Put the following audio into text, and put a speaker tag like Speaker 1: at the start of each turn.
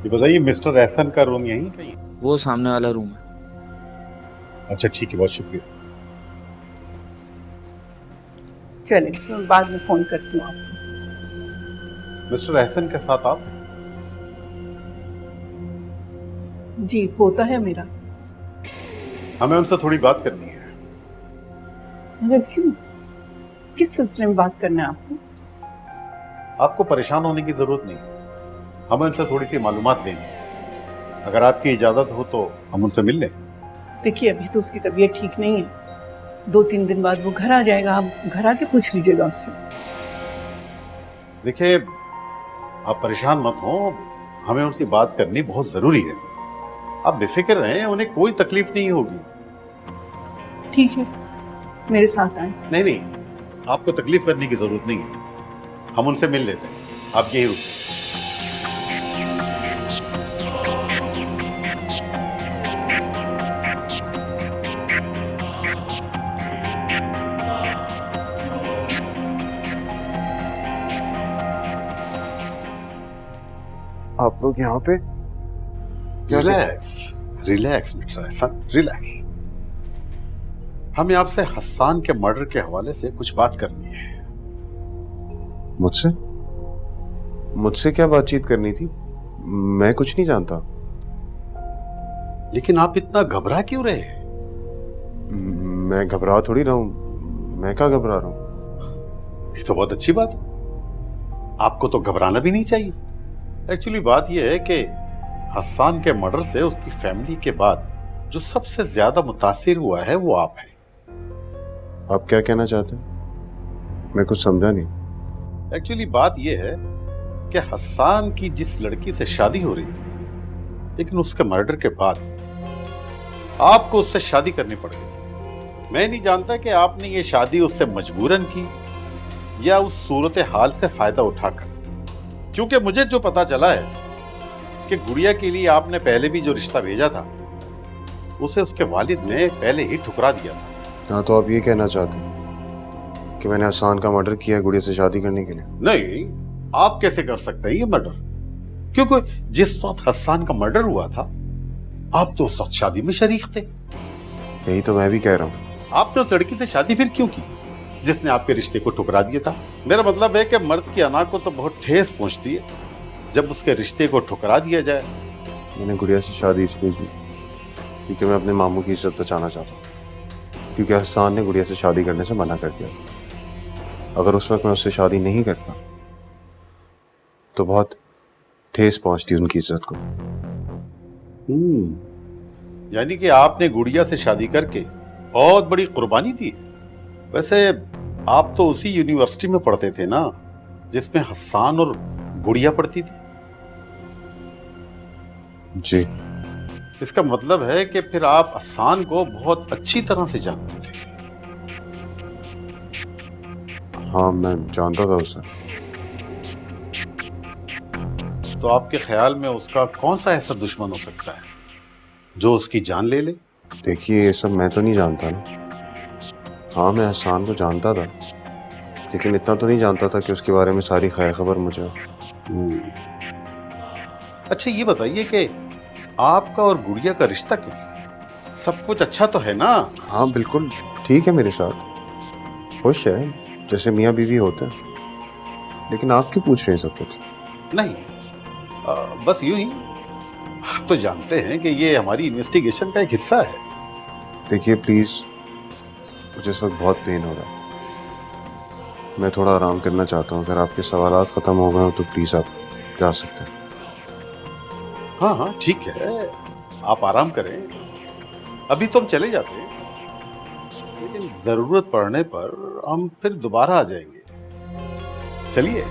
Speaker 1: ये बताइए, मिस्टर एहसन का रूम यहीं कहीं है?
Speaker 2: वो सामने वाला रूम है।
Speaker 1: अच्छा ठीक है, बहुत शुक्रिया।
Speaker 3: चले, मैं बाद में फोन करती हूँ आपको।
Speaker 1: मिस्टर एहसन के साथ आप हैं?
Speaker 3: जी, पोता है मेरा।
Speaker 1: हमें उनसे थोड़ी बात करनी है।
Speaker 3: मगर क्यों? किस सिलसिले में बात करना है आपको?
Speaker 1: आपको परेशान होने की जरूरत नहीं है, हमें उनसे थोड़ी सी मालूमात लेनी है। अगर आपकी इजाजत हो तो हम उनसे मिल लें।
Speaker 3: देखिए, अभी तो उसकी तबीयत ठीक नहीं है। 2-3 दिन बाद वो घर आ जाएगा, आप घर आके पूछ लीजिएगा उससे।
Speaker 1: देखिए, आप परेशान मत हो, हमें उनसे बात करनी बहुत जरूरी है। आप बेफिक्र रहें, उन्हें कोई तकलीफ नहीं होगी।
Speaker 3: ठीक है, मेरे साथ आए।
Speaker 1: नहीं नहीं, आपको तकलीफ करने की जरूरत नहीं है, हम उनसे मिल लेते हैं। आप यही रुकिए।
Speaker 4: आप लोग यहाँ पे?
Speaker 1: Relax relax mister Ehsan, relax. हमें आपसे हस्सान के मर्डर के हवाले से कुछ बात करनी है।
Speaker 4: मुझसे? मुझसे क्या बातचीत करनी थी? मैं कुछ नहीं जानता।
Speaker 1: लेकिन आप इतना घबरा क्यों रहे हैं?
Speaker 4: मैं घबरा थोड़ी रहा हूँ। मैं क्या घबरा रहा हूँ?
Speaker 1: ये तो बहुत अच्छी बात है, आपको तो घबराना भी नहीं चाहिए। एक्चुअली बात यह है कि हस्सान के मर्डर से उसकी फैमिली के बाद जो सबसे ज्यादा मुतासिर हुआ है वो आप हैं।
Speaker 4: आप क्या कहना चाहते हैं? मैं कुछ समझा नहीं।
Speaker 1: एक्चुअली बात यह है कि हस्सान की जिस लड़की से शादी हो रही थी, लेकिन उसके मर्डर के बाद आपको उससे शादी करनी पड़ गई। मैं नहीं जानता कि आपने ये शादी उससे मजबूरन की या उस सूरत हाल से फायदा उठाकर, क्योंकि मुझे जो पता चला है कि गुड़िया के लिए आपने पहले भी जो रिश्ता भेजा था उसे उसके वालिद ने पहले ही ठुकरा दिया था।
Speaker 4: हाँ, तो आप ये कहना चाहते हैं कि मैंने हसान का मर्डर किया है गुड़िया से शादी करने के लिए?
Speaker 1: नहीं, आप कैसे कर सकते हैं ये मर्डर? क्योंकि जिस वक्त हस्सान का मर्डर हुआ था आप तो उस वक्त शादी में शरीक थे।
Speaker 4: यही तो मैं भी कह रहा हूँ।
Speaker 1: आपने उस लड़की से शादी फिर क्यों की जिसने आपके रिश्ते को ठुकरा दिया था? मेरा मतलब है कि मर्द की अना को तो बहुत ठेस पहुंचती है जब उसके रिश्ते को ठुकरा दिया जाए।
Speaker 4: मैंने गुड़िया से शादी इसलिए की क्योंकि मैं अपने मामू की इज्जत बचाना चाहता था, क्योंकि हसान ने गुड़िया से शादी करने से मना कर दिया था। अगर उस वक्त मैं उससे शादी नहीं करता तो बहुत ठेस पहुंचती उनकी इज्जत को।
Speaker 1: यानी कि आपने गुड़िया से शादी करके बहुत बड़ी कुर्बानी दी है। वैसे आप तो उसी यूनिवर्सिटी में पढ़ते थे ना जिसमें हस्सान और गुड़िया पढ़ती थी?
Speaker 4: जी।
Speaker 1: इसका मतलब है कि फिर आप हस्सान को बहुत अच्छी तरह से जानते थे।
Speaker 4: हाँ, मैं जानता था उसे।
Speaker 1: तो आपके ख्याल में उसका कौन सा ऐसा दुश्मन हो सकता है जो उसकी जान ले ले?
Speaker 4: देखिए, ये सब मैं तो नहीं जानता ना। हाँ, मैं हसान को जानता था, लेकिन इतना तो नहीं जानता था कि उसके बारे में सारी खैर खबर मुझे।
Speaker 1: अच्छा ये बताइए कि आपका और गुड़िया का रिश्ता कैसा है? सब कुछ अच्छा तो है ना?
Speaker 4: हाँ बिल्कुल ठीक है, मेरे साथ खुश है जैसे मियाँ बीवी होते हैं। लेकिन आप क्यों पूछ रहे हैं सब कुछ?
Speaker 1: नहीं, बस यूं ही। आप तो जानते हैं कि ये हमारी इन्वेस्टिगेशन का एक हिस्सा है।
Speaker 4: देखिए प्लीज, मुझे इस वक्त बहुत पेन हो रहा है। मैं थोड़ा आराम करना चाहता हूँ। अगर आपके सवालात खत्म हो गए हो तो प्लीज आप जा सकते हैं।
Speaker 1: हाँ हाँ ठीक है, आप आराम करें। अभी तो हम चले जाते हैं, लेकिन जरूरत पड़ने पर हम फिर दोबारा आ जाएंगे। चलिए।